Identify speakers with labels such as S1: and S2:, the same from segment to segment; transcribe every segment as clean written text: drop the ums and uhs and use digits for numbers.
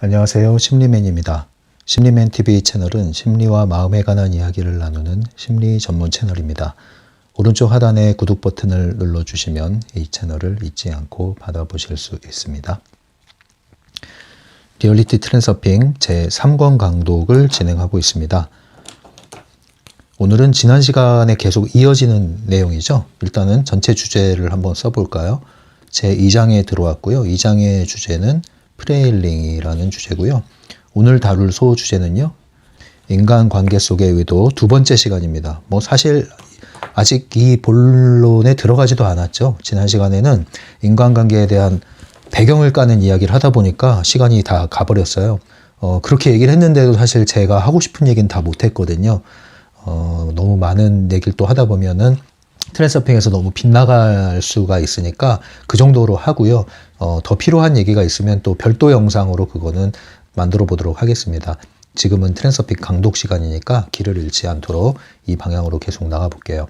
S1: 안녕하세요. 심리맨입니다. 심리맨TV 채널은 심리와 마음에 관한 이야기를 나누는 심리 전문 채널입니다. 오른쪽 하단에 구독 버튼을 눌러주시면 이 채널을 잊지 않고 받아보실 수 있습니다. 리얼리티 트랜서핑 제3권 강독을 진행하고 있습니다. 오늘은 지난 시간에 계속 이어지는 내용이죠. 일단은 전체 주제를 한번 써볼까요? 제2장에 들어왔고요. 2장의 주제는 프레일링이라는 주제고요. 오늘 다룰 소주제는요. 인간관계 속의 의도 두 번째 시간입니다. 사실 아직 이 본론에 들어가지도 않았죠. 지난 시간에는 인간관계에 대한 배경을 까는 이야기를 하다 보니까 시간이 다 가버렸어요. 그렇게 얘기를 했는데도 사실 제가 하고 싶은 얘기는 다 못했거든요. 너무 많은 얘기를 또 하다 보면은 트랜서핑에서 너무 빗나갈 수가 있으니까 그 정도로 하고요. 더 필요한 얘기가 있으면 또 별도 영상으로 그거는 만들어 보도록 하겠습니다. 지금은 트랜서핑 강독 시간이니까 길을 잃지 않도록 이 방향으로 계속 나가 볼게요.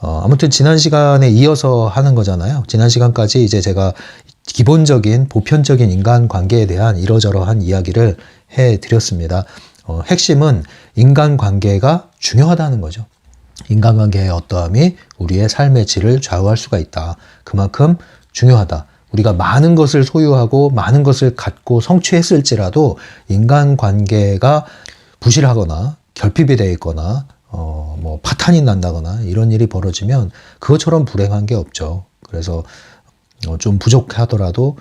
S1: 아무튼 지난 시간에 이어서 하는 거잖아요. 지난 시간까지 이제 제가 기본적인 보편적인 인간관계에 대한 이러저러한 이야기를 해드렸습니다. 핵심은 인간관계가 중요하다는 거죠. 인간관계의 어떠함이 우리의 삶의 질을 좌우할 수가 있다. 그만큼 중요하다. 우리가 많은 것을 소유하고 많은 것을 갖고 성취했을지라도 인간관계가 부실하거나 결핍이 되어 있거나 파탄이 난다거나 이런 일이 벌어지면 그것처럼 불행한 게 없죠. 그래서 좀 부족하더라도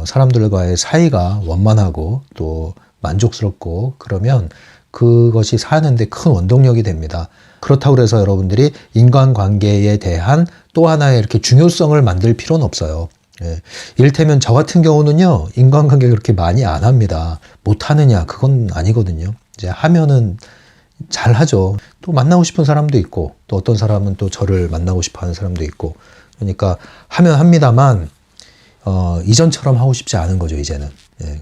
S1: 사람들과의 사이가 원만하고 또 만족스럽고 그러면 그것이 사는데 큰 원동력이 됩니다. 그렇다고 해서 여러분들이 인간관계에 대한 또 하나의 이렇게 중요성을 만들 필요는 없어요. 이를테면 저 같은 경우는요, 인간관계를 그렇게 많이 안 합니다. 못하느냐, 그건 아니거든요. 이제 하면은 잘 하죠. 또 만나고 싶은 사람도 있고, 또 어떤 사람은 또 저를 만나고 싶어 하는 사람도 있고, 그러니까 하면 합니다만, 이전처럼 하고 싶지 않은 거죠, 이제는.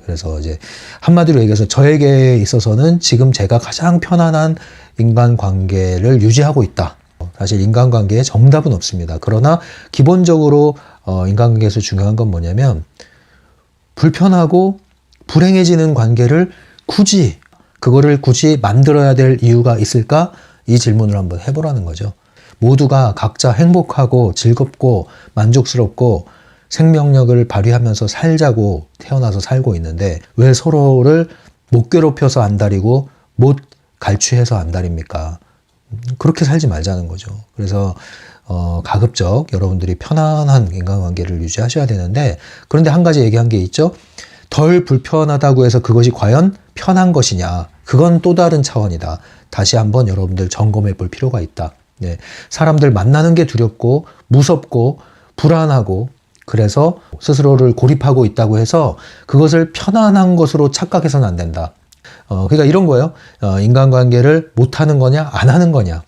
S1: 그래서 이제 한마디로 얘기해서 저에게 있어서는 지금 제가 가장 편안한 인간관계를 유지하고 있다. 사실 인간관계에 정답은 없습니다. 그러나 기본적으로 인간관계에서 중요한 건 뭐냐면 불편하고 불행해지는 관계를 그거를 굳이 만들어야 될 이유가 있을까? 이 질문을 한번 해보라는 거죠. 모두가 각자 행복하고 즐겁고 만족스럽고 생명력을 발휘하면서 살자고 태어나서 살고 있는데 왜 서로를 못 괴롭혀서 안달이고 못 갈취해서 안달입니까? 그렇게 살지 말자는 거죠. 그래서 가급적 여러분들이 편안한 인간관계를 유지하셔야 되는데 그런데 한 가지 얘기한 게 있죠. 덜 불편하다고 해서 그것이 과연 편한 것이냐. 그건 또 다른 차원이다. 다시 한번 여러분들 점검해 볼 필요가 있다. 사람들 만나는 게 두렵고 무섭고 불안하고 그래서 스스로를 고립하고 있다고 해서 그것을 편안한 것으로 착각해서는 안 된다. 그러니까 이런 거예요. 인간관계를 못하는 거냐, 안 하는 거냐.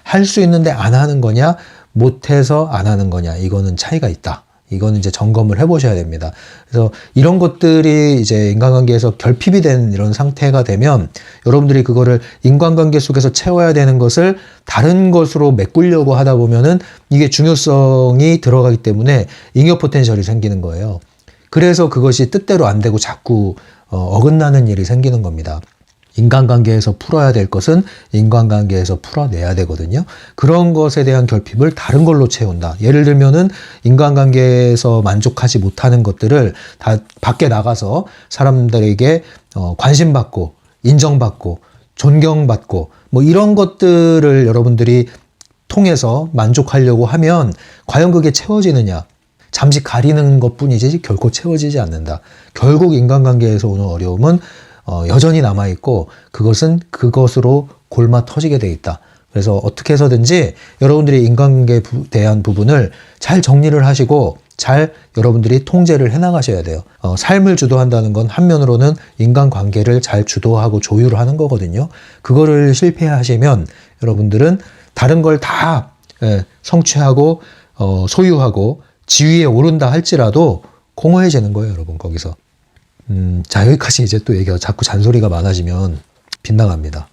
S1: 할 수 있는데 안 하는 거냐, 못해서 안 하는 거냐. 이거는 차이가 있다. 이거는 이제 점검을 해보셔야 됩니다. 그래서 이런 것들이 이제 인간관계에서 결핍이 된 이런 상태가 되면 여러분들이 그거를 인간관계 속에서 채워야 되는 것을 다른 것으로 메꾸려고 하다 보면은 이게 중요성이 들어가기 때문에 잉여 포텐셜이 생기는 거예요. 그래서 그것이 뜻대로 안 되고 자꾸 어긋나는 일이 생기는 겁니다. 인간관계에서 풀어야 될 것은 인간관계에서 풀어내야 되거든요. 그런 것에 대한 결핍을 다른 걸로 채운다. 예를 들면은 인간관계에서 만족하지 못하는 것들을 다 밖에 나가서 사람들에게 관심받고 인정받고 존경받고 이런 것들을 여러분들이 통해서 만족하려고 하면 과연 그게 채워지느냐? 잠시 가리는 것뿐이지 결코 채워지지 않는다. 결국 인간관계에서 오는 어려움은 여전히 남아있고 그것은 그것으로 골마 터지게 돼 있다. 그래서 어떻게 해서든지 여러분들이 인간관계에 대한 부분을 잘 정리를 하시고 잘 여러분들이 통제를 해나가셔야 돼요. 삶을 주도한다는 건 한면으로는 인간관계를 잘 주도하고 조율을 하는 거거든요. 그거를 실패하시면 여러분들은 다른 걸 다 성취하고 소유하고 지위에 오른다 할지라도 공허해지는 거예요, 여러분, 거기서. 자, 여기까지 이제 또 얘기가 자꾸 잔소리가 많아지면 빗나갑니다.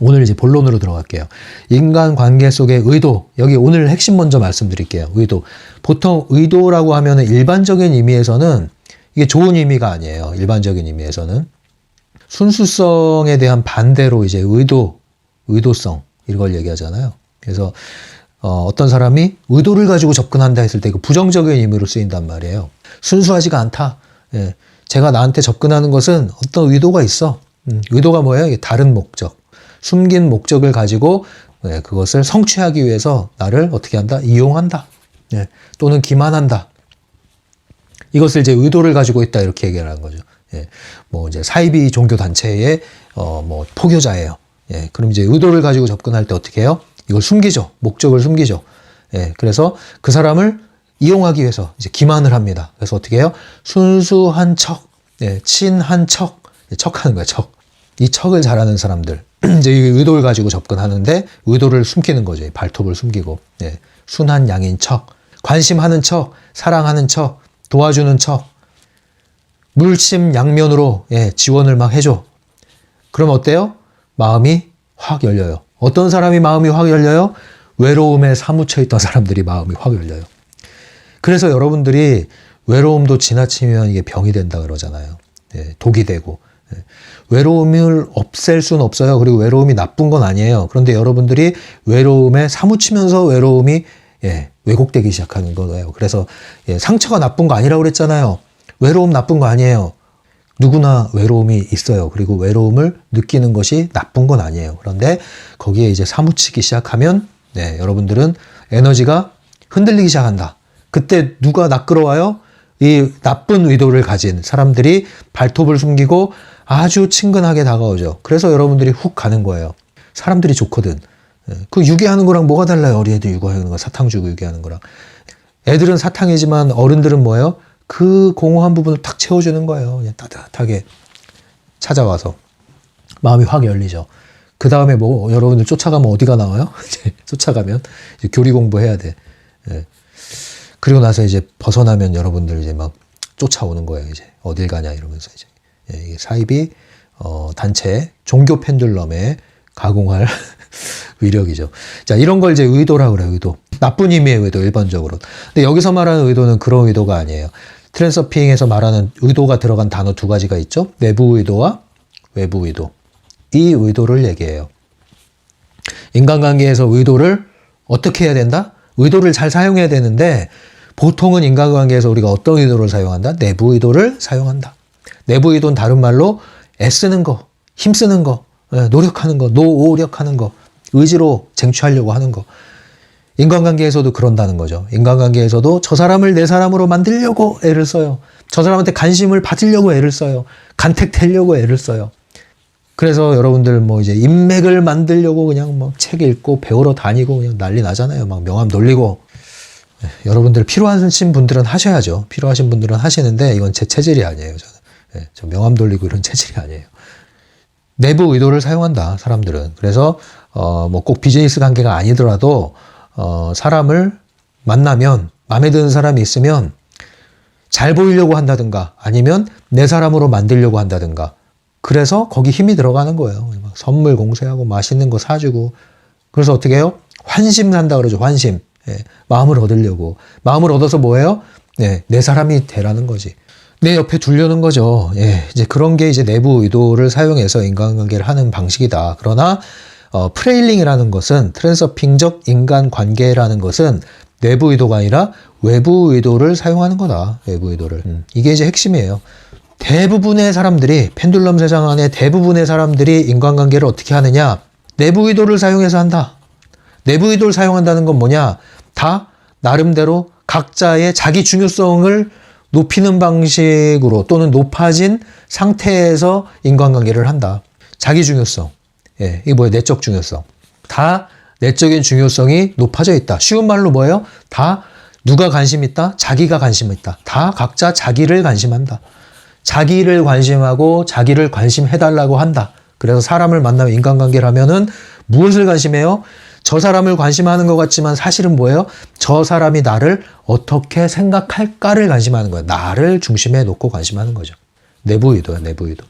S1: 오늘 이제 본론으로 들어갈게요. 인간관계 속의 의도. 여기 오늘 핵심 먼저 말씀드릴게요. 의도. 보통 의도라고 하면 일반적인 의미에서는 이게 좋은 의미가 아니에요. 일반적인 의미에서는. 순수성에 대한 반대로 이제 의도성, 이걸 얘기하잖아요. 그래서 어떤 사람이 의도를 가지고 접근한다 했을 때 그 부정적인 의미로 쓰인단 말이에요. 순수하지가 않다. 예. 제가 나한테 접근하는 것은 어떤 의도가 있어. 의도가 뭐예요? 이게 다른 목적. 숨긴 목적을 가지고 예, 그것을 성취하기 위해서 나를 어떻게 한다? 이용한다. 예. 또는 기만한다. 이것을 이제 의도를 가지고 있다 이렇게 얘기하는 거죠. 예. 뭐 이제 사이비 종교 단체의 뭐 포교자예요. 예. 그럼 이제 의도를 가지고 접근할 때 어떻게 해요? 이걸 숨기죠. 목적을 숨기죠. 예. 그래서 그 사람을 이용하기 위해서 이제 기만을 합니다. 그래서 어떻게 해요? 순수한 척, 예. 친한 척, 척하는 거예요. 척. 이 척을 잘하는 사람들. 이제 이 의도를 가지고 접근하는데 의도를 숨기는 거죠. 발톱을 숨기고. 예. 순한 양인 척, 관심하는 척, 사랑하는 척, 도와주는 척, 물심양면으로 예, 지원을 막 해줘. 그럼 어때요? 마음이 확 열려요. 어떤 사람이 마음이 확 열려요? 외로움에 사무쳐 있던 사람들이 마음이 확 열려요. 그래서 여러분들이 외로움도 지나치면 이게 병이 된다 그러잖아요. 예, 독이 되고. 예. 외로움을 없앨 수는 없어요. 그리고 외로움이 나쁜 건 아니에요. 그런데 여러분들이 외로움에 사무치면서 외로움이 예, 왜곡되기 시작하는 거예요. 그래서 예, 상처가 나쁜 거 아니라고 그랬잖아요. 외로움 나쁜 거 아니에요. 누구나 외로움이 있어요. 그리고 외로움을 느끼는 것이 나쁜 건 아니에요. 그런데 거기에 이제 사무치기 시작하면 네, 여러분들은 에너지가 흔들리기 시작한다. 그때 누가 낚으러와요? 이 나쁜 의도를 가진 사람들이 발톱을 숨기고 아주 친근하게 다가오죠. 그래서 여러분들이 훅 가는 거예요. 사람들이 좋거든. 그 유괴하는 거랑 뭐가 달라요? 어린애들 유괴하는 거, 사탕 주고 유괴하는 거랑. 애들은 사탕이지만 어른들은 뭐예요? 그 공허한 부분을 탁 채워주는 거예요. 그냥 따뜻하게 찾아와서. 마음이 확 열리죠. 그 다음에 뭐 여러분들 쫓아가면 어디가 나와요? 쫓아가면 이제 교리 공부해야 돼. 예. 그리고 나서 이제 벗어나면 여러분들 이제 막 쫓아오는 거예요. 이제 어딜 가냐 이러면서 이제. 예, 이게 사이비 단체 종교 펜듈럼에 가공할 위력이죠. 자, 이런 걸 이제 의도라고 그래요. 의도. 나쁜 의미의 의도, 일반적으로. 근데 여기서 말하는 의도는 그런 의도가 아니에요. 트랜서핑에서 말하는 의도가 들어간 단어 두 가지가 있죠. 내부 의도와 외부 의도. 이 의도를 얘기해요. 인간관계에서 의도를 어떻게 해야 된다? 의도를 잘 사용해야 되는데 보통은 인간관계에서 우리가 어떤 의도를 사용한다? 내부 의도를 사용한다. 내부 의도는 다른 말로 애쓰는 거, 힘쓰는 거, 노력하는 거, 노력하는 거, 의지로 쟁취하려고 하는 거. 인간관계에서도 그런다는 거죠. 인간관계에서도 저 사람을 내 사람으로 만들려고 애를 써요. 저 사람한테 관심을 받으려고 애를 써요. 간택되려고 애를 써요. 그래서 여러분들 뭐 이제 인맥을 만들려고 그냥 막 책 읽고 배우러 다니고 그냥 난리 나잖아요. 막 명함 돌리고. 여러분들 필요하신 분들은 하셔야죠. 필요하신 분들은 하시는데 이건 제 체질이 아니에요. 저는. 저 명함 돌리고 이런 체질이 아니에요. 내부 의도를 사용한다, 사람들은. 그래서 뭐 꼭 비즈니스 관계가 아니더라도 사람을 만나면 마음에 드는 사람이 있으면 잘 보이려고 한다든가 아니면 내 사람으로 만들려고 한다든가 그래서 거기 힘이 들어가는 거예요. 막 선물 공세하고 맛있는 거 사주고 그래서 어떻게 해요? 환심 산다 그러죠. 환심. 예, 마음을 얻으려고. 마음을 얻어서 뭐예요? 네, 내 사람이 되라는 거지. 내 옆에 두려는 거죠. 예, 이제 그런 게 이제 내부 의도를 사용해서 인간관계를 하는 방식이다. 그러나 프레일링이라는 것은 트랜서핑적 인간관계라는 것은 내부 의도가 아니라 외부 의도를 사용하는 거다. 외부 의도를. 이게 이제 핵심이에요. 대부분의 사람들이 펜듈럼 세상 안에 대부분의 사람들이 인간관계를 어떻게 하느냐? 내부 의도를 사용해서 한다. 내부 의도를 사용한다는 건 뭐냐? 다 나름대로 각자의 자기 중요성을 높이는 방식으로 또는 높아진 상태에서 인간관계를 한다. 자기 중요성. 예, 이게 뭐예요? 내적 중요성. 다 내적인 중요성이 높아져 있다. 쉬운 말로 뭐예요? 다 누가 관심 있다? 자기가 관심 있다. 다 각자 자기를 관심한다. 자기를 관심하고 자기를 관심해달라고 한다. 그래서 사람을 만나면 인간관계를 하면은 무엇을 관심해요? 저 사람을 관심하는 것 같지만 사실은 뭐예요? 저 사람이 나를 어떻게 생각할까를 관심하는 거예요. 나를 중심에 놓고 관심하는 거죠. 내부 의도야, 내부 의도.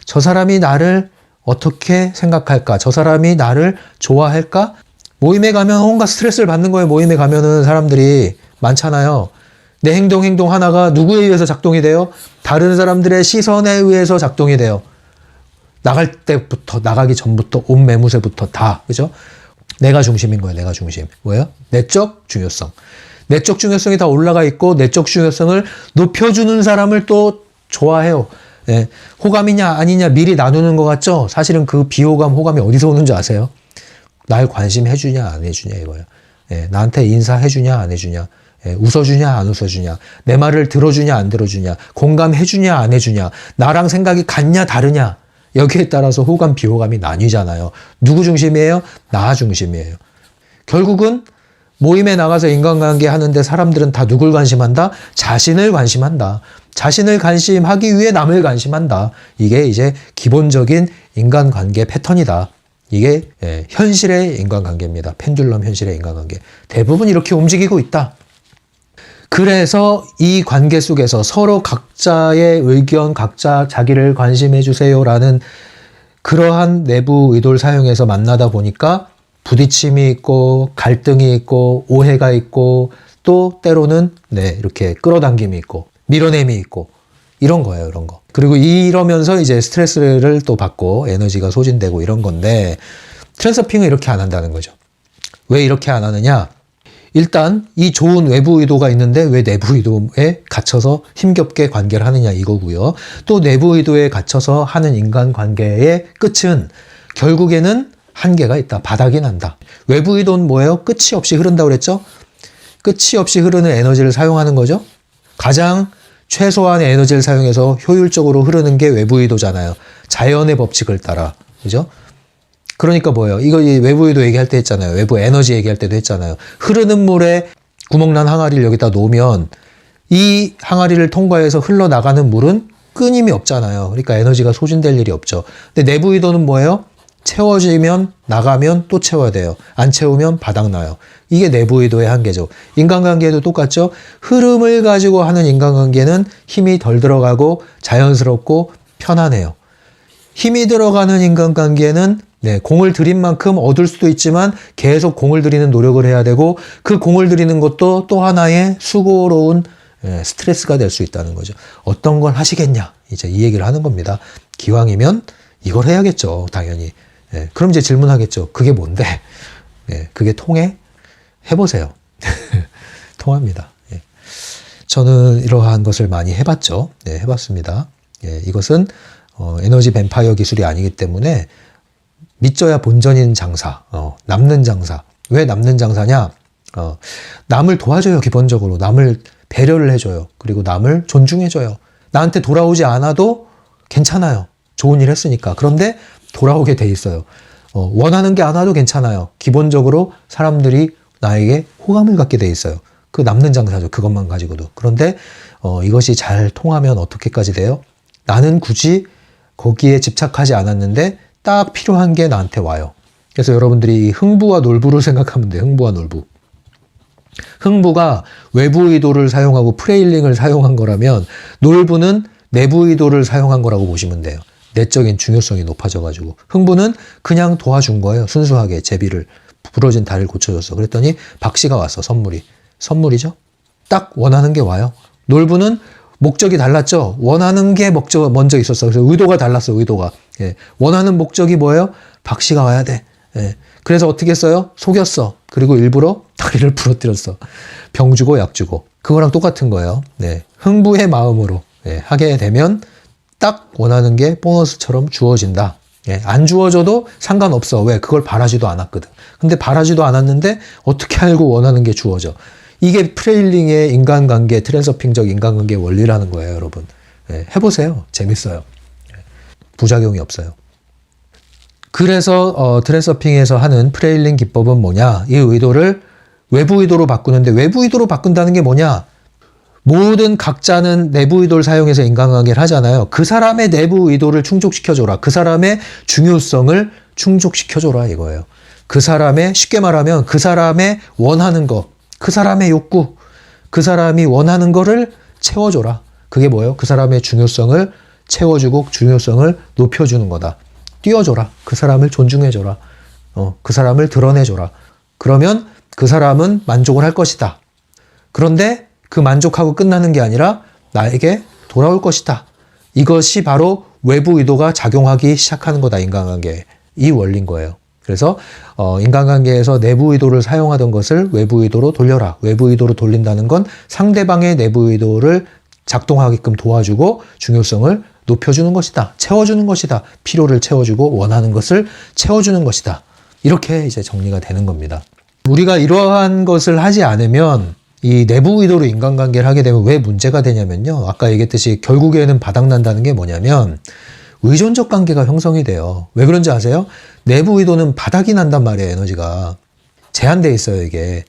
S1: 저 사람이 나를 어떻게 생각할까? 저 사람이 나를 좋아할까? 모임에 가면 온갖 스트레스를 받는 거예요. 모임에 가면은 사람들이 많잖아요. 내 행동 하나가 누구에 의해서 작동이 돼요? 다른 사람들의 시선에 의해서 작동이 돼요. 나갈 때부터, 나가기 전부터, 옷 매무새부터 다, 그죠? 내가 중심인 거예요, 내가 중심. 뭐예요? 내적 중요성. 내적 중요성이 다 올라가 있고, 내적 중요성을 높여주는 사람을 또 좋아해요. 예, 호감이냐 아니냐 미리 나누는 것 같죠? 사실은 그 비호감, 호감이 어디서 오는지 아세요? 날 관심해주냐 안 해주냐 이거예요. 예, 나한테 인사해주냐 안 해주냐, 예, 웃어주냐 안 웃어주냐, 내 말을 들어주냐 안 들어주냐, 공감해주냐 안 해주냐, 나랑 생각이 같냐 다르냐, 여기에 따라서 호감, 비호감이 나뉘잖아요. 누구 중심이에요? 나 중심이에요. 결국은 모임에 나가서 인간관계 하는데 사람들은 다 누굴 관심한다? 자신을 관심한다. 자신을 관심하기 위해 남을 관심한다. 이게 이제 기본적인 인간관계 패턴이다. 이게 현실의 인간관계입니다. 펜듈럼 현실의 인간관계. 대부분 이렇게 움직이고 있다. 그래서 이 관계 속에서 서로 각자의 의견, 각자 자기를 관심해 주세요라는 그러한 내부 의도를 사용해서 만나다 보니까 부딪힘이 있고 갈등이 있고 오해가 있고 또 때로는 이렇게 끌어당김이 있고 밀어냄이 있고 이런 거예요, 이런 거. 그리고 이러면서 이제 스트레스를 또 받고 에너지가 소진되고 이런 건데 트랜서핑은 이렇게 안 한다는 거죠. 왜 이렇게 안 하느냐? 일단 이 좋은 외부 의도가 있는데 왜 내부 의도에 갇혀서 힘겹게 관계를 하느냐 이거고요. 또 내부 의도에 갇혀서 하는 인간관계의 끝은 결국에는 한계가 있다. 바닥이 난다. 외부 의도는 뭐예요? 끝이 없이 흐른다고 그랬죠? 끝이 없이 흐르는 에너지를 사용하는 거죠. 가장 최소한의 에너지를 사용해서 효율적으로 흐르는 게 외부 의도잖아요. 자연의 법칙을 따라. 그죠? 그러니까 뭐예요? 이거 외부 의도 얘기할 때 했잖아요. 외부 에너지 얘기할 때도 했잖아요. 흐르는 물에 구멍난 항아리를 여기다 놓으면 이 항아리를 통과해서 흘러나가는 물은 끊임이 없잖아요. 그러니까 에너지가 소진될 일이 없죠. 근데 내부 의도는 뭐예요? 채워지면 나가면 또 채워야 돼요. 안 채우면 바닥나요. 이게 내부 의도의 한계죠. 인간관계도 똑같죠. 흐름을 가지고 하는 인간관계는 힘이 덜 들어가고 자연스럽고 편안해요. 힘이 들어가는 인간관계는 공을 들인 만큼 얻을 수도 있지만 계속 공을 들이는 노력을 해야 되고 그 공을 들이는 것도 또 하나의 수고로운 스트레스가 될 수 있다는 거죠. 어떤 걸 하시겠냐? 이제 이 얘기를 하는 겁니다. 기왕이면 이걸 해야겠죠. 당연히. 그럼 이제 질문하겠죠. 그게 뭔데? 그게 통해? 해보세요. 통합니다. 저는 이러한 것을 많이 해봤죠. 해봤습니다. 이것은 에너지 뱀파이어 기술이 아니기 때문에 믿져야 본전인 장사, 남는 장사. 왜 남는 장사냐? 남을 도와줘요, 기본적으로. 남을 배려를 해줘요. 그리고 남을 존중해줘요. 나한테 돌아오지 않아도 괜찮아요. 좋은 일 했으니까. 그런데 돌아오게 돼 있어요. 원하는 게 안 와도 괜찮아요. 기본적으로 사람들이 나에게 호감을 갖게 돼 있어요. 그 남는 장사죠. 그것만 가지고도. 그런데 이것이 잘 통하면 어떻게까지 돼요? 나는 굳이 거기에 집착하지 않았는데 딱 필요한 게 나한테 와요. 그래서 여러분들이 흥부와 놀부를 생각하면 돼요. 흥부와 놀부. 흥부가 외부 의도를 사용하고 프레일링을 사용한 거라면 놀부는 내부 의도를 사용한 거라고 보시면 돼요. 내적인 중요성이 높아져가지고. 흥부는 그냥 도와준 거예요. 순수하게 제비를 부러진 다리를 고쳐줬어. 그랬더니 박씨가 왔어. 선물이죠. 딱 원하는 게 와요. 놀부는 목적이 달랐죠. 원하는 게 먼저 있었어. 그래서 의도가 달랐어. 의도가. 원하는 목적이 뭐예요? 박씨가 와야 돼. 그래서 어떻게 했어요? 속였어. 그리고 일부러 다리를 부러뜨렸어. 병 주고 약 주고. 그거랑 똑같은 거예요. 흥부의 마음으로 하게 되면 딱 원하는 게 보너스처럼 주어진다. 안 주어져도 상관없어. 왜? 그걸 바라지도 않았거든. 근데 바라지도 않았는데 어떻게 알고 원하는 게 주어져. 이게 프레일링의 인간관계, 트랜서핑적 인간관계 원리라는 거예요, 여러분. 해보세요. 재밌어요. 부작용이 없어요. 그래서 트랜서핑에서 하는 프레일링 기법은 뭐냐? 이 의도를 외부 의도로 바꾸는데 외부 의도로 바꾼다는 게 뭐냐? 모든 각자는 내부 의도를 사용해서 인간관계를 하잖아요. 그 사람의 내부 의도를 충족시켜줘라. 그 사람의 중요성을 충족시켜줘라 이거예요. 그 사람의, 쉽게 말하면 그 사람의 원하는 거, 그 사람의 욕구, 그 사람이 원하는 거를 채워줘라. 그게 뭐예요? 그 사람의 중요성을 채워주고 중요성을 높여주는 거다. 띄워줘라. 그 사람을 존중해줘라. 그 사람을 드러내줘라. 그러면 그 사람은 만족을 할 것이다. 그런데 그 만족하고 끝나는 게 아니라 나에게 돌아올 것이다. 이것이 바로 외부 의도가 작용하기 시작하는 거다. 인간관계에. 이 원리인 거예요. 그래서 인간관계에서 내부 의도를 사용하던 것을 외부 의도로 돌려라. 외부 의도로 돌린다는 건 상대방의 내부 의도를 작동하게끔 도와주고 중요성을 높여주는 것이다. 채워주는 것이다. 필요를 채워주고 원하는 것을 채워주는 것이다. 이렇게 이제 정리가 되는 겁니다. 우리가 이러한 것을 하지 않으면 이 내부 의도로 인간관계를 하게 되면 왜 문제가 되냐면요. 아까 얘기했듯이 결국에는 바닥난다는 게 뭐냐면 의존적 관계가 형성이 돼요. 왜 그런지 아세요? 내부 의도는 바닥이 난단 말이에요. 에너지가. 제한돼 있어요. 이게.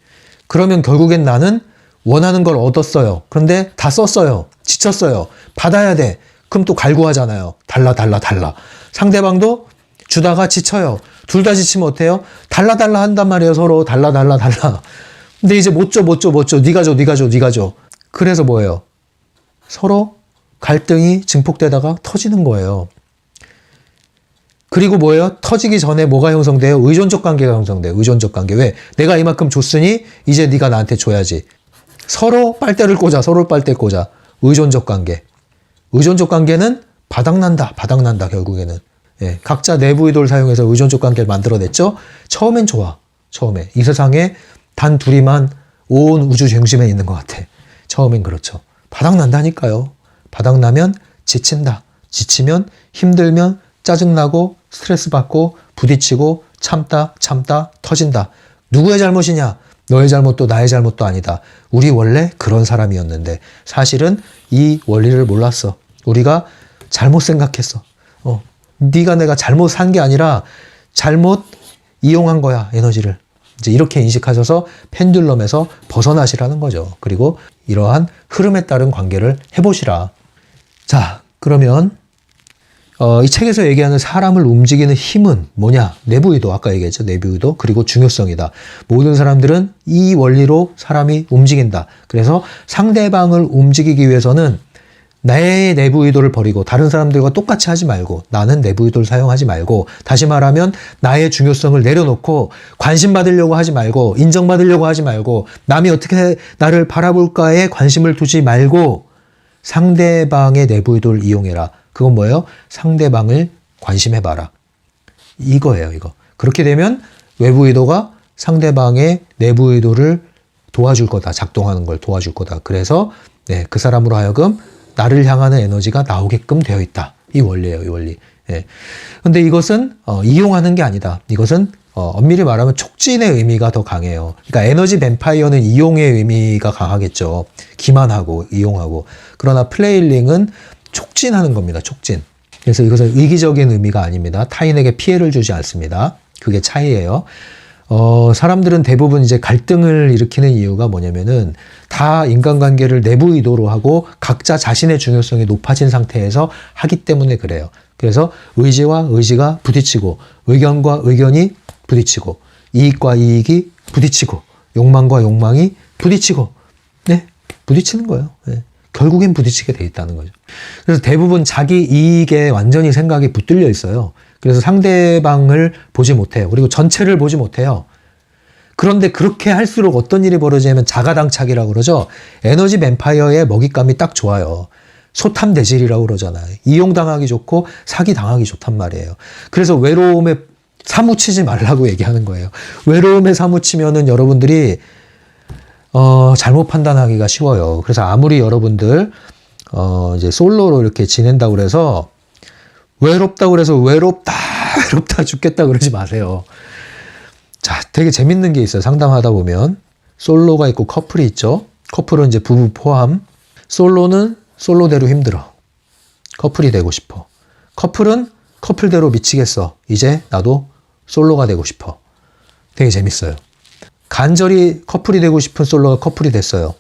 S1: 그러면 결국엔 나는 원하는 걸 얻었어요. 그런데 다 썼어요. 지쳤어요. 받아야 돼. 그럼 또 갈구하잖아요. 달라. 상대방도 주다가 지쳐요. 둘 다 지치면 어때요? 달라 한단 말이에요. 서로 달라. 근데 이제 못 줘. 네가 줘. 그래서 뭐예요? 서로 갈등이 증폭되다가 터지는 거예요. 그리고 뭐예요? 터지기 전에 뭐가 형성돼요? 의존적 관계가 형성돼요. 의존적 관계. 왜? 내가 이만큼 줬으니 이제 네가 나한테 줘야지. 서로 빨대를 꽂아. 의존적 관계. 의존적 관계는 바닥난다 결국에는. 예, 각자 내부 의도를 사용해서 의존적 관계를 만들어냈죠. 처음엔 좋아. 처음에. 이 세상에 단 둘이만 온 우주 중심에 있는 것 같아. 처음엔 그렇죠. 바닥난다니까요. 바닥나면 지친다. 지치면 힘들면 짜증나고 스트레스 받고 부딪히고 참다 터진다. 누구의 잘못이냐? 너의 잘못도 나의 잘못도 아니다. 우리 원래 그런 사람이었는데 사실은 이 원리를 몰랐어. 우리가 잘못 생각했어. 네가 내가 잘못 산 게 아니라 잘못 이용한 거야. 에너지를. 이제 이렇게 인식하셔서 펜듈럼에서 벗어나시라는 거죠. 그리고 이러한 흐름에 따른 관계를 해보시라. 자, 그러면 이 책에서 얘기하는 사람을 움직이는 힘은 뭐냐? 내부 의도, 아까 얘기했죠. 내부 의도, 그리고 중요성이다. 모든 사람들은 이 원리로 사람이 움직인다. 그래서 상대방을 움직이기 위해서는 나의 내부 의도를 버리고 다른 사람들과 똑같이 하지 말고 나는 내부 의도를 사용하지 말고 다시 말하면 나의 중요성을 내려놓고 관심 받으려고 하지 말고 인정받으려고 하지 말고 남이 어떻게 나를 바라볼까에 관심을 두지 말고 상대방의 내부 의도를 이용해라. 그건 뭐예요? 상대방을 관심해봐라. 이거예요, 이거. 그렇게 되면 외부 의도가 상대방의 내부 의도를 도와줄 거다. 작동하는 걸 도와줄 거다. 그래서 그 사람으로 하여금 나를 향하는 에너지가 나오게끔 되어 있다. 이 원리예요, 이 원리. 예. 근데 이것은 이용하는 게 아니다. 이것은 엄밀히 말하면 촉진의 의미가 더 강해요. 그러니까 에너지 뱀파이어는 이용의 의미가 강하겠죠. 기만하고 이용하고. 그러나 플레일링은 촉진하는 겁니다. 촉진. 그래서 이것은 의기적인 의미가 아닙니다. 타인에게 피해를 주지 않습니다. 그게 차이예요. 사람들은 대부분 이제 갈등을 일으키는 이유가 뭐냐면은 다 인간관계를 내부 의도로 하고 각자 자신의 중요성이 높아진 상태에서 하기 때문에 그래요. 그래서 의지와 의지가 부딪히고 의견과 의견이 부딪히고 이익과 이익이 부딪히고 욕망과 욕망이 부딪히고 부딪히는 거예요. 결국엔 부딪히게 돼 있다는 거죠. 그래서 대부분 자기 이익에 완전히 생각이 붙들려 있어요. 그래서 상대방을 보지 못해요. 그리고 전체를 보지 못해요. 그런데 그렇게 할수록 어떤 일이 벌어지냐면 자가당착이라고 그러죠. 에너지 뱀파이어의 먹잇감이 딱 좋아요. 소탐대질이라고 그러잖아요. 이용당하기 좋고 사기당하기 좋단 말이에요. 그래서 외로움에 사무치지 말라고 얘기하는 거예요. 외로움에 사무치면은 여러분들이 잘못 판단하기가 쉬워요. 그래서 아무리 여러분들 이제 솔로로 이렇게 지낸다고 그래서 외롭다고 그래서 외롭다 죽겠다 그러지 마세요. 자, 되게 재밌는 게 있어요. 상담하다 보면 솔로가 있고 커플이 있죠. 커플은 이제 부부 포함. 솔로는 솔로대로 힘들어. 커플이 되고 싶어. 커플은 커플대로 미치겠어. 이제 나도 솔로가 되고 싶어. 되게 재밌어요. 간절히 커플이 되고 싶은 솔로가 커플이 됐어요.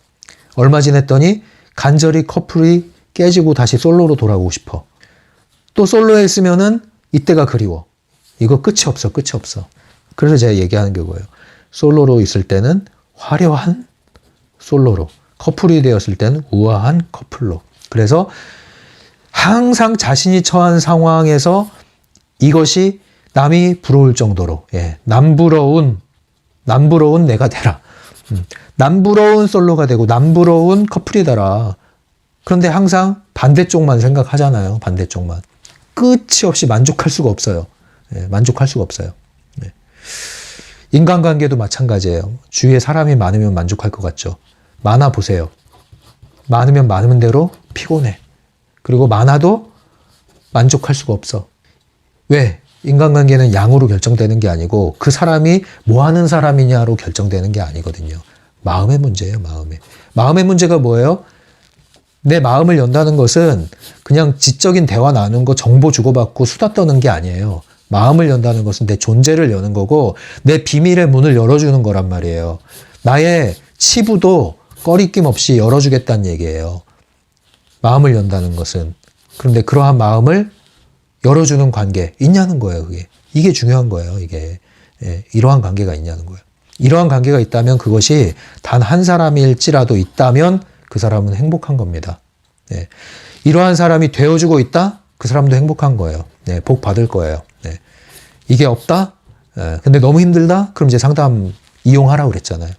S1: 얼마 지냈더니 간절히 커플이 깨지고 다시 솔로로 돌아오고 싶어. 또 솔로에 있으면은 이때가 그리워. 이거 끝이 없어. 그래서 제가 얘기하는 게 뭐예요? 솔로로 있을 때는 화려한 솔로로, 커플이 되었을 때는 우아한 커플로. 그래서 항상 자신이 처한 상황에서 이것이 남이 부러울 정도로 남부러운 내가 되라. 남부러운 솔로가 되고 남부러운 커플이더라. 그런데 항상 반대쪽만 생각하잖아요. 반대쪽만. 끝이 없이 만족할 수가 없어요. 예, 만족할 수가 없어요. 예. 인간관계도 마찬가지예요. 주위에 사람이 많으면 만족할 것 같죠. 많아 보세요. 많으면 많은 대로 피곤해. 그리고 많아도 만족할 수가 없어. 왜? 인간관계는 양으로 결정되는 게 아니고 그 사람이 뭐 하는 사람이냐로 결정되는 게 아니거든요. 마음의 문제예요. 마음의 문제가 뭐예요? 내 마음을 연다는 것은 그냥 지적인 대화 나누는 거, 정보 주고받고 수다 떠는 게 아니에요. 마음을 연다는 것은 내 존재를 여는 거고 내 비밀의 문을 열어주는 거란 말이에요. 나의 치부도 꺼리낌 없이 열어주겠다는 얘기예요. 마음을 연다는 것은. 그런데 그러한 마음을 열어주는 관계 있냐는 거예요. 이게 중요한 거예요. 이게 이러한 관계가 있냐는 거예요. 이러한 관계가 있다면 그것이 단 한 사람일지라도 있다면 그 사람은 행복한 겁니다. 이러한 사람이 되어주고 있다? 그 사람도 행복한 거예요. 복 받을 거예요. 이게 없다? 근데 너무 힘들다? 그럼 이제 상담 이용하라고 그랬잖아요.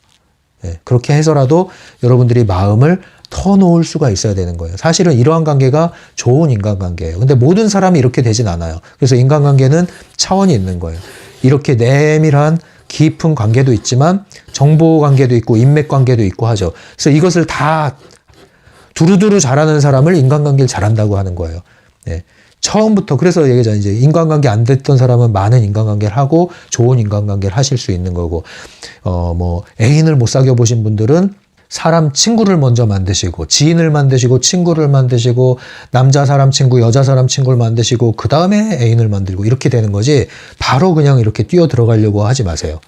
S1: 그렇게 해서라도 여러분들이 마음을 터놓을 수가 있어야 되는 거예요. 사실은 이러한 관계가 좋은 인간관계예요. 근데 모든 사람이 이렇게 되진 않아요. 그래서 인간관계는 차원이 있는 거예요. 이렇게 내밀한 깊은 관계도 있지만 정보 관계도 있고 인맥 관계도 있고 하죠. 그래서 이것을 다 두루두루 잘하는 사람을 인간관계를 잘한다고 하는 거예요. 처음부터 그래서 얘기하잖아요. 이제 인간관계 안 됐던 사람은 많은 인간관계를 하고 좋은 인간관계를 하실 수 있는 거고 뭐 애인을 못 사귀어 보신 분들은 사람 친구를 먼저 만드시고 지인을 만드시고 친구를 만드시고 남자 사람 친구 여자 사람 친구를 만드시고 그 다음에 애인을 만들고 이렇게 되는 거지 바로 그냥 이렇게 뛰어 들어가려고 하지 마세요.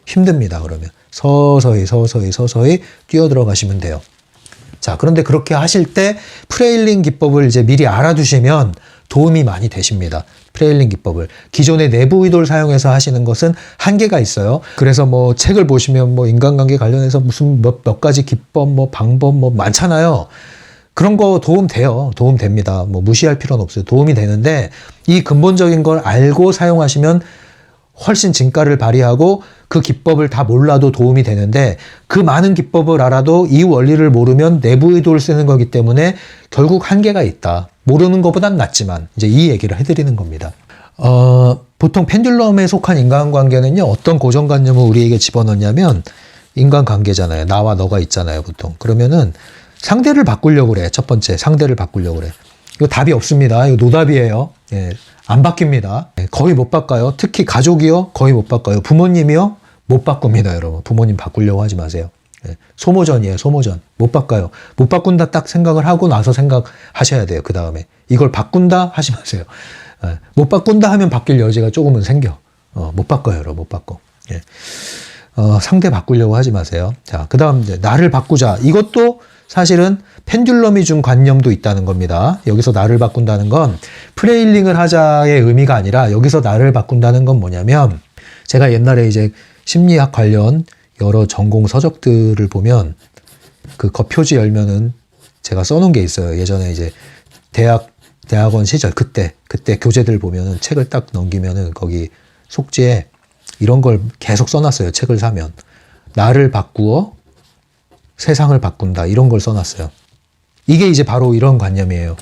S1: 힘듭니다. 그러면 서서히 뛰어 들어가시면 돼요. 자, 그런데 그렇게 하실 때 프레일링 기법을 이제 미리 알아두시면 도움이 많이 되십니다. 프레일링 기법을. 기존의 내부 의도를 사용해서 하시는 것은 한계가 있어요. 그래서 뭐 책을 보시면 뭐 인간관계 관련해서 무슨 몇 가지 기법, 뭐 방법 뭐 많잖아요. 그런 거 도움 돼요. 도움 됩니다. 뭐 무시할 필요는 없어요. 도움이 되는데 이 근본적인 걸 알고 사용하시면 훨씬 진가를 발휘하고 그 기법을 다 몰라도 도움이 되는데 그 많은 기법을 알아도 이 원리를 모르면 내부 의도를 쓰는 거기 때문에 결국 한계가 있다. 모르는 것보단 낫지만 이제 이 얘기를 해드리는 겁니다. 보통 펜듈럼에 속한 인간관계는요. 어떤 고정관념을 우리에게 집어넣냐면 인간관계잖아요. 나와 너가 있잖아요. 보통. 그러면은 상대를 바꾸려고 그래. 첫 번째 상대를 바꾸려고 그래. 이거 답이 없습니다. 이거 노답이에요. 안 바뀝니다. 거의 못 바꿔요. 특히 가족이요. 거의 못 바꿔요. 부모님이요. 못 바꿉니다. 여러분. 부모님 바꾸려고 하지 마세요. 소모전이에요. 소모전. 못 바꿔요. 못 바꾼다 딱 생각을 하고 나서 생각하셔야 돼요. 그 다음에. 이걸 바꾼다 하지 마세요. 못 바꾼다 하면 바뀔 여지가 조금은 생겨. 못 바꿔요. 여러분. 못 바꿔. 상대 바꾸려고 하지 마세요. 자, 그 다음 이제 나를 바꾸자. 이것도 사실은 펜듈럼이 준 관념도 있다는 겁니다. 여기서 나를 바꾼다는 건 프레일링을 하자의 의미가 아니라 여기서 나를 바꾼다는 건 뭐냐면 제가 옛날에 이제 심리학 관련 여러 전공 서적들을 보면 그 겉표지 열면은 제가 써놓은 게 있어요. 예전에 이제 대학원 시절 그때 교재들 보면은 책을 딱 넘기면은 거기 속지에 이런 걸 계속 써놨어요. 책을 사면 나를 바꾸어 세상을 바꾼다 이런 걸 써놨어요. 이게 이제 바로 이런 관념이에요.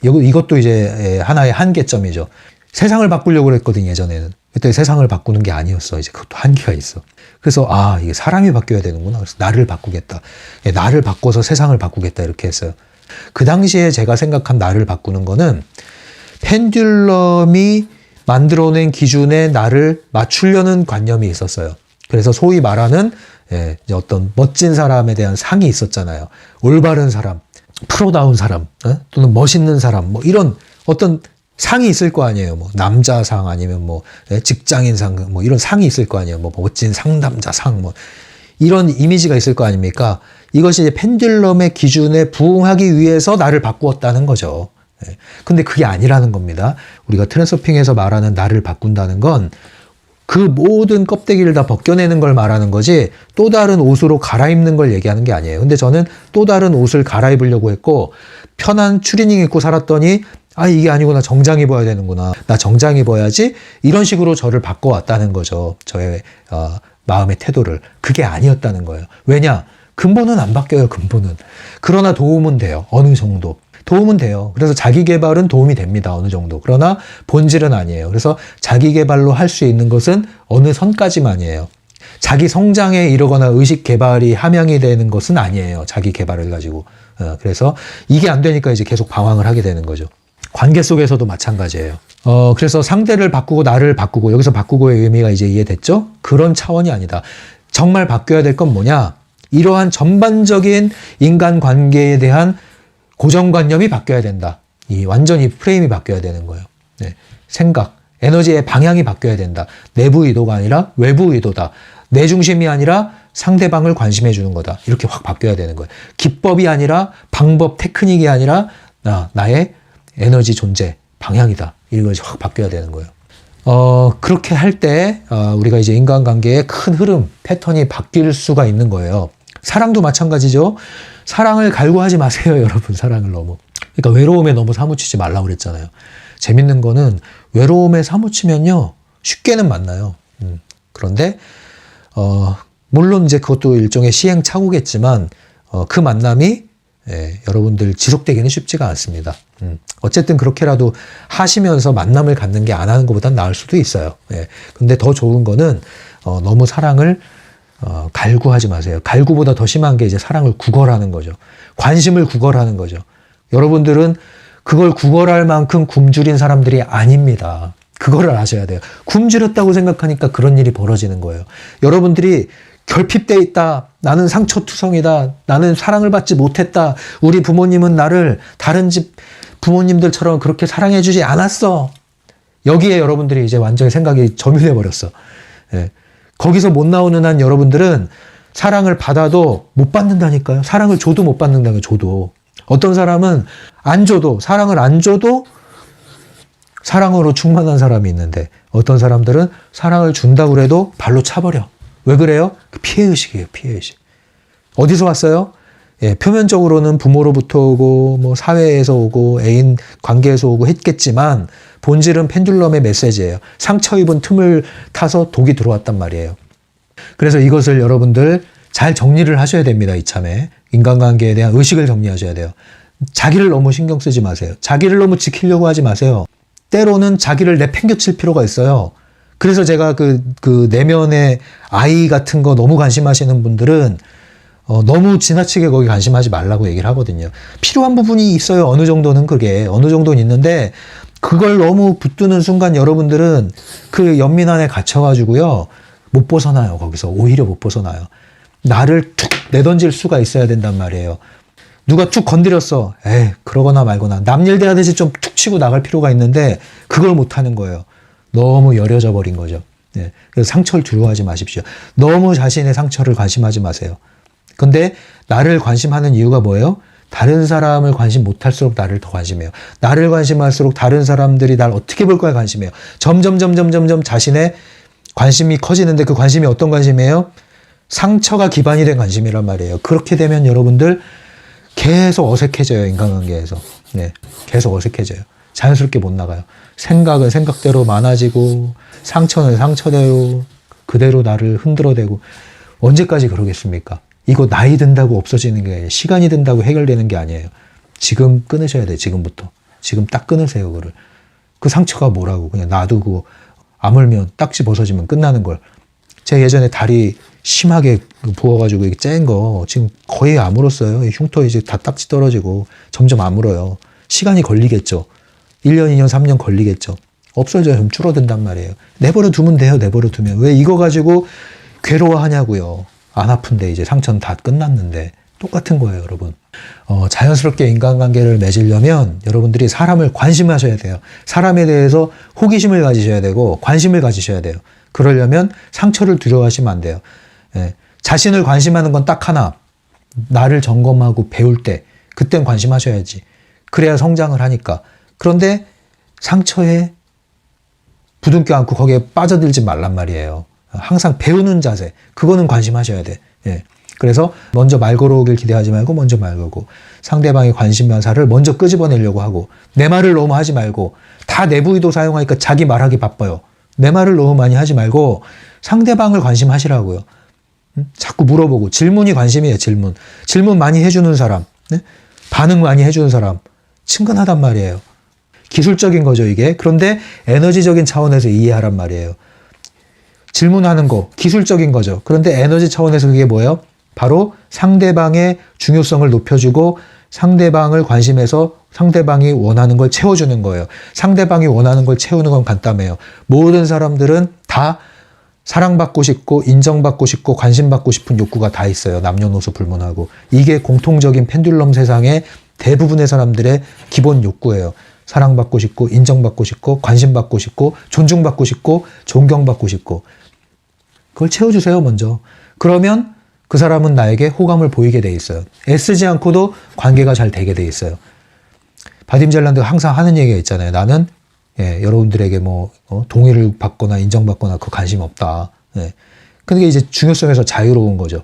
S1: 이것도 이제 하나의 한계점이죠. 세상을 바꾸려고 그랬거든 예전에는. 그때 세상을 바꾸는 게 아니었어. 이제 그것도 한계가 있어. 그래서 이게 사람이 바뀌어야 되는구나. 그래서 나를 바꾸겠다. 나를 바꿔서 세상을 바꾸겠다 이렇게 했어요. 그 당시에 제가 생각한 나를 바꾸는 거는 펜듈럼이 만들어낸 기준에 나를 맞추려는 관념이 있었어요. 그래서 소위 말하는 이제 어떤 멋진 사람에 대한 상이 있었잖아요. 올바른 사람, 프로다운 사람, 또는 멋있는 사람, 뭐 이런 어떤 상이 있을 거 아니에요. 뭐 남자상 아니면 뭐 직장인상 뭐 이런 상이 있을 거 아니에요. 뭐 멋진 상담자상 뭐 이런 이미지가 있을 거 아닙니까? 이것이 이제 펜듈럼의 기준에 부응하기 위해서 나를 바꾸었다는 거죠. 근데 그게 아니라는 겁니다. 우리가 트랜스서핑에서 말하는 나를 바꾼다는 건 그 모든 껍데기를 다 벗겨내는 걸 말하는 거지 또 다른 옷으로 갈아입는 걸 얘기하는 게 아니에요. 근데 저는 또 다른 옷을 갈아입으려고 했고 편한 추리닝 입고 살았더니 이게 아니구나. 정장 입어야 되는구나. 나 정장 입어야지. 이런 식으로 저를 바꿔왔다는 거죠. 저의 마음의 태도를. 그게 아니었다는 거예요. 왜냐? 근본은 안 바뀌어요, 근본은. 그러나 도움은 돼요. 어느 정도. 도움은 돼요. 그래서 자기 개발은 도움이 됩니다. 어느 정도. 그러나 본질은 아니에요. 그래서 자기 개발로 할 수 있는 것은 어느 선까지만이에요. 자기 성장에 이르거나 의식 개발이 함양이 되는 것은 아니에요. 자기 개발을 가지고. 그래서 이게 안 되니까 이제 계속 방황을 하게 되는 거죠. 관계 속에서도 마찬가지예요. 그래서 상대를 바꾸고 나를 바꾸고, 여기서 바꾸고의 의미가 이제 이해됐죠? 그런 차원이 아니다. 정말 바뀌어야 될 건 뭐냐? 이러한 전반적인 인간 관계에 대한 고정관념이 바뀌어야 된다. 완전히 프레임이 바뀌어야 되는 거예요. 네. 생각, 에너지의 방향이 바뀌어야 된다. 내부 의도가 아니라 외부 의도다. 내 중심이 아니라 상대방을 관심해 주는 거다. 이렇게 확 바뀌어야 되는 거예요. 기법이 아니라 방법, 테크닉이 아니라 나의 에너지 존재, 방향이다. 이런 것이 확 바뀌어야 되는 거예요. 그렇게 할 때 우리가 이제 인간관계의 큰 흐름, 패턴이 바뀔 수가 있는 거예요. 사랑도 마찬가지죠. 사랑을 갈구하지 마세요, 여러분. 사랑을 너무. 그러니까 외로움에 너무 사무치지 말라고 그랬잖아요. 재밌는 거는 외로움에 사무치면요, 쉽게는 만나요. 그런데 물론 이제 그것도 일종의 시행착오겠지만 그 만남이 여러분들 지속되기는 쉽지가 않습니다. 어쨌든 그렇게라도 하시면서 만남을 갖는 게 안 하는 것보단 나을 수도 있어요. 근데 더 좋은 거는 너무 사랑을 갈구하지 마세요. 갈구보다 더 심한 게 이제 사랑을 구걸하는 거죠. 관심을 구걸하는 거죠. 여러분들은 그걸 구걸할 만큼 굶주린 사람들이 아닙니다. 그거를 아셔야 돼요. 굶주렸다고 생각하니까 그런 일이 벌어지는 거예요. 여러분들이 결핍돼 있다. 나는 상처투성이다. 나는 사랑을 받지 못했다. 우리 부모님은 나를 다른 집 부모님들처럼 그렇게 사랑해주지 않았어. 여기에 여러분들이 이제 완전히 생각이 점유돼 버렸어. 거기서 못 나오는 한 여러분들은 사랑을 받아도 못 받는다니까요. 사랑을 줘도 못 받는다고요. 줘도. 어떤 사람은 안 줘도, 사랑을 안 줘도 사랑으로 충만한 사람이 있는데, 어떤 사람들은 사랑을 준다고 해도 발로 차버려. 왜 그래요? 피해의식이에요. 피해의식. 어디서 왔어요? 표면적으로는 부모로부터 오고 뭐 사회에서 오고 애인 관계에서 오고 했겠지만 본질은 펜듈럼의 메시지예요. 상처 입은 틈을 타서 독이 들어왔단 말이에요. 그래서 이것을 여러분들 잘 정리를 하셔야 됩니다. 이참에 인간관계에 대한 의식을 정리하셔야 돼요. 자기를 너무 신경 쓰지 마세요. 자기를 너무 지키려고 하지 마세요. 때로는 자기를 내팽겨칠 필요가 있어요. 그래서 제가 그 내면의 아이 같은 거 너무 관심하시는 분들은 너무 지나치게 거기 관심하지 말라고 얘기를 하거든요. 필요한 부분이 있어요. 어느 정도는 그게. 어느 정도는 있는데 그걸 너무 붙드는 순간 여러분들은 그 연민 안에 갇혀가지고요. 못 벗어나요. 거기서. 오히려 못 벗어나요. 나를 툭 내던질 수가 있어야 된단 말이에요. 누가 툭 건드렸어. 그러거나 말거나. 남일 대하듯이 좀 툭 치고 나갈 필요가 있는데 그걸 못하는 거예요. 너무 여려져 버린 거죠. 그래서 상처를 두려워하지 마십시오. 너무 자신의 상처를 관심하지 마세요. 근데 나를 관심하는 이유가 뭐예요? 다른 사람을 관심 못할수록 나를 더 관심해요. 나를 관심할수록 다른 사람들이 날 어떻게 볼 거야 관심해요. 점점 자신의 관심이 커지는데 그 관심이 어떤 관심이에요? 상처가 기반이 된 관심이란 말이에요. 그렇게 되면 여러분들 계속 어색해져요. 인간관계에서. 계속 어색해져요. 자연스럽게 못 나가요. 생각은 생각대로 많아지고 상처는 상처대로 그대로 나를 흔들어대고 언제까지 그러겠습니까? 이거 나이 든다고 없어지는 게 아니에요. 시간이 든다고 해결되는 게 아니에요. 지금 끊으셔야 돼요. 지금부터. 지금 딱 끊으세요. 그거를. 그 상처가 뭐라고. 그냥 놔두고 아물면 딱지 벗어지면 끝나는 걸. 제가 예전에 다리 심하게 부어가지고 이게 짠 거 지금 거의 아물었어요. 흉터 이제 다 딱지 떨어지고 점점 아물어요. 시간이 걸리겠죠. 1년, 2년, 3년 걸리겠죠. 없어져요. 좀 줄어든단 말이에요. 내버려 두면 돼요. 내버려 두면. 왜 이거 가지고 괴로워하냐고요. 안 아픈데 이제 상처는 다 끝났는데 똑같은 거예요, 여러분. 자연스럽게 인간관계를 맺으려면 여러분들이 사람을 관심하셔야 돼요. 사람에 대해서 호기심을 가지셔야 되고 관심을 가지셔야 돼요. 그러려면 상처를 두려워하시면 안 돼요. 자신을 관심하는 건 딱 하나. 나를 점검하고 배울 때 그땐 관심하셔야지. 그래야 성장을 하니까. 그런데 상처에 부둥켜 안고 거기에 빠져들지 말란 말이에요. 항상 배우는 자세, 그거는 관심하셔야 돼. 그래서 먼저 말 걸어오길 기대하지 말고 먼저 말 걸고 상대방의 관심사를 먼저 끄집어내려고 하고 내 말을 너무 하지 말고 다 내부 의도 사용하니까 자기 말하기 바빠요. 내 말을 너무 많이 하지 말고 상대방을 관심하시라고요. 자꾸 물어보고 질문이 관심이에요. 질문 많이 해주는 사람, 네? 반응 많이 해주는 사람 친근하단 말이에요. 기술적인 거죠 이게. 그런데 에너지적인 차원에서 이해하란 말이에요. 질문하는 거 기술적인 거죠. 그런데 에너지 차원에서 그게 뭐예요? 바로 상대방의 중요성을 높여주고 상대방을 관심해서 상대방이 원하는 걸 채워주는 거예요. 상대방이 원하는 걸 채우는 건 간단해요. 모든 사람들은 다 사랑받고 싶고 인정받고 싶고 관심받고 싶은 욕구가 다 있어요. 남녀노소 불문하고. 이게 공통적인 펜듈럼 세상의 대부분의 사람들의 기본 욕구예요. 사랑받고 싶고 인정받고 싶고 관심받고 싶고 존중받고 싶고 존경받고 싶고. 그걸 채워주세요 먼저. 그러면 그 사람은 나에게 호감을 보이게 돼 있어요. 애쓰지 않고도 관계가 잘 되게 돼 있어요. 바딤 젤란드가 항상 하는 얘기가 있잖아요. 나는 여러분들에게 동의를 받거나 인정받거나 그 관심 없다. 근데 이제 중요성에서 자유로운 거죠.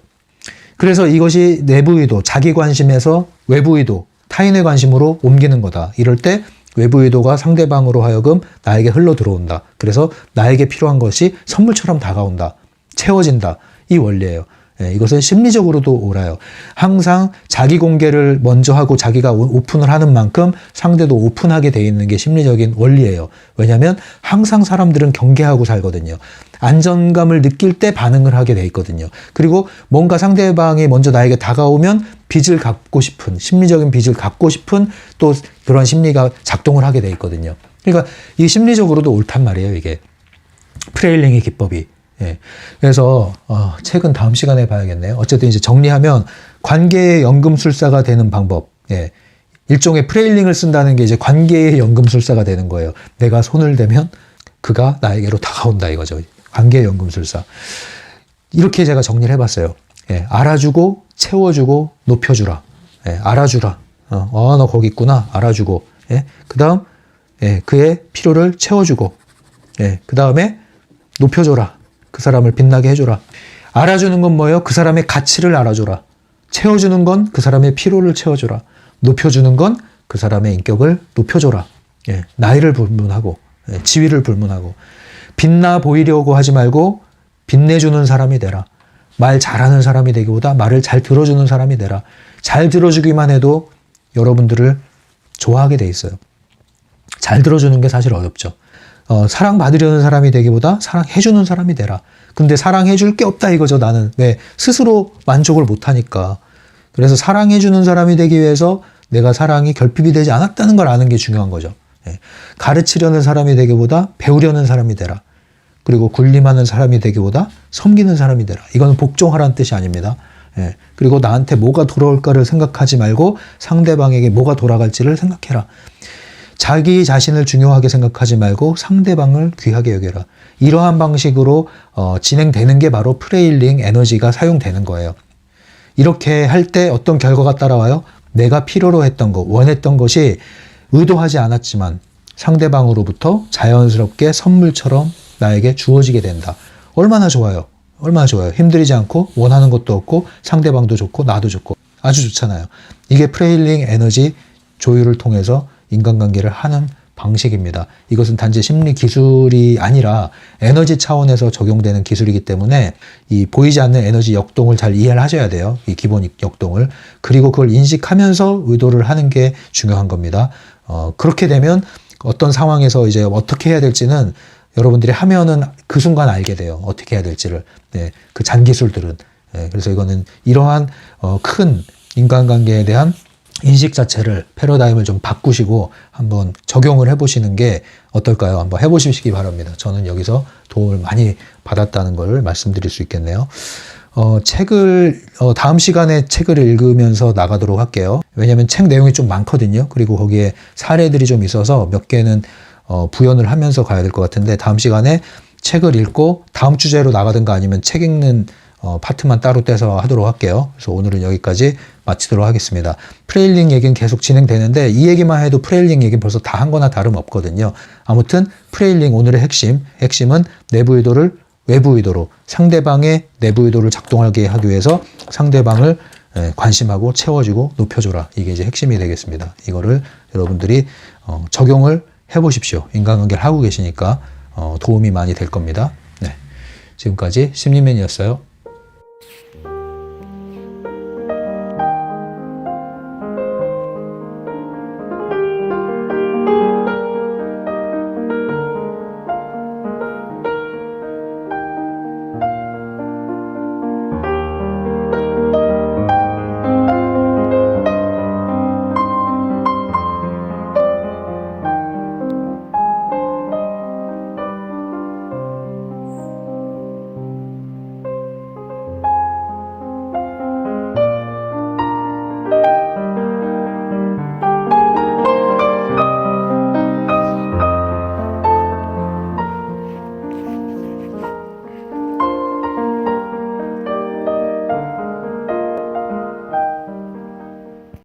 S1: 그래서 이것이 내부 의도, 자기 관심에서 외부 의도, 타인의 관심으로 옮기는 거다. 이럴 때 외부 의도가 상대방으로 하여금 나에게 흘러 들어온다. 그래서 나에게 필요한 것이 선물처럼 다가온다. 채워진다. 이 원리예요. 이것은 심리적으로도 옳아요. 항상 자기 공개를 먼저 하고 자기가 오픈을 하는 만큼 상대도 오픈하게 돼 있는 게 심리적인 원리예요. 왜냐하면 항상 사람들은 경계하고 살거든요. 안정감을 느낄 때 반응을 하게 돼 있거든요. 그리고 뭔가 상대방이 먼저 나에게 다가오면 빚을 갚고 싶은, 심리적인 빚을 갚고 싶은 또 그런 심리가 작동을 하게 돼 있거든요. 그러니까 이 심리적으로도 옳단 말이에요. 이게 프레일링의 기법이. 그래서 책은 다음 시간에 봐야겠네요. 어쨌든 이제 정리하면 관계의 연금술사가 되는 방법. 일종의 프레일링을 쓴다는 게 이제 관계의 연금술사가 되는 거예요. 내가 손을 대면 그가 나에게로 다가온다 이거죠. 관계의 연금술사. 이렇게 제가 정리를 해봤어요. 알아주고 채워주고 높여주라. 알아주라. 너 거기 있구나. 알아주고. 그 다음 그의 필요를 채워주고. 그 다음에 높여줘라. 그 사람을 빛나게 해줘라. 알아주는 건 뭐예요? 그 사람의 가치를 알아줘라. 채워주는 건 그 사람의 필요를 채워줘라. 높여주는 건 그 사람의 인격을 높여줘라. 나이를 불문하고 지위를 불문하고 빛나 보이려고 하지 말고 빛내주는 사람이 되라. 말 잘하는 사람이 되기보다 말을 잘 들어주는 사람이 되라. 잘 들어주기만 해도 여러분들을 좋아하게 돼 있어요. 잘 들어주는 게 사실 어렵죠. 사랑받으려는 사람이 되기보다 사랑해주는 사람이 되라. 근데 사랑해줄 게 없다 이거죠. 나는 왜 스스로 만족을 못하니까. 그래서 사랑해주는 사람이 되기 위해서 내가 사랑이 결핍이 되지 않았다는 걸 아는 게 중요한 거죠. 가르치려는 사람이 되기보다 배우려는 사람이 되라. 그리고 군림하는 사람이 되기보다 섬기는 사람이 되라. 이건 복종하라는 뜻이 아닙니다. 그리고 나한테 뭐가 돌아올까를 생각하지 말고 상대방에게 뭐가 돌아갈지를 생각해라. 자기 자신을 중요하게 생각하지 말고 상대방을 귀하게 여겨라. 이러한 방식으로 진행되는 게 바로 프레일링 에너지가 사용되는 거예요. 이렇게 할 때 어떤 결과가 따라와요? 내가 필요로 했던 것, 원했던 것이 의도하지 않았지만 상대방으로부터 자연스럽게 선물처럼 나에게 주어지게 된다. 얼마나 좋아요. 얼마나 좋아요. 힘들이지 않고 원하는 것도 없고 상대방도 좋고 나도 좋고 아주 좋잖아요. 이게 프레일링 에너지 조율을 통해서 인간관계를 하는 방식입니다. 이것은 단지 심리 기술이 아니라 에너지 차원에서 적용되는 기술이기 때문에 이 보이지 않는 에너지 역동을 잘 이해를 하셔야 돼요. 이 기본 역동을. 그리고 그걸 인식하면서 의도를 하는 게 중요한 겁니다. 그렇게 되면 어떤 상황에서 이제 어떻게 해야 될지는 여러분들이 하면은 그 순간 알게 돼요. 어떻게 해야 될지를. 그 잔기술들은. 그래서 이거는 이러한 큰 인간관계에 대한 인식 자체를 패러다임을 좀 바꾸시고 한번 적용을 해보시는 게 어떨까요? 한번 해보시기 바랍니다. 저는 여기서 도움을 많이 받았다는 걸 말씀드릴 수 있겠네요. 다음 시간에 책을 읽으면서 나가도록 할게요. 왜냐하면 책 내용이 좀 많거든요. 그리고 거기에 사례들이 좀 있어서 몇 개는 부연을 하면서 가야 될 것 같은데 다음 시간에 책을 읽고 다음 주제로 나가든가 아니면 책 읽는 파트만 따로 떼서 하도록 할게요. 그래서 오늘은 여기까지 마치도록 하겠습니다. 프레일링 얘기는 계속 진행되는데 이 얘기만 해도 프레일링 얘기는 벌써 다 한 거나 다름없거든요. 아무튼 프레일링 오늘의 핵심은 내부 의도를 외부 의도로 상대방의 내부 의도를 작동하게 하기 위해서 상대방을 관심하고 채워주고 높여줘라. 이게 이제 핵심이 되겠습니다. 이거를 여러분들이 적용을 해보십시오. 인간관계를 하고 계시니까 도움이 많이 될 겁니다. 네. 지금까지 심리맨이었어요.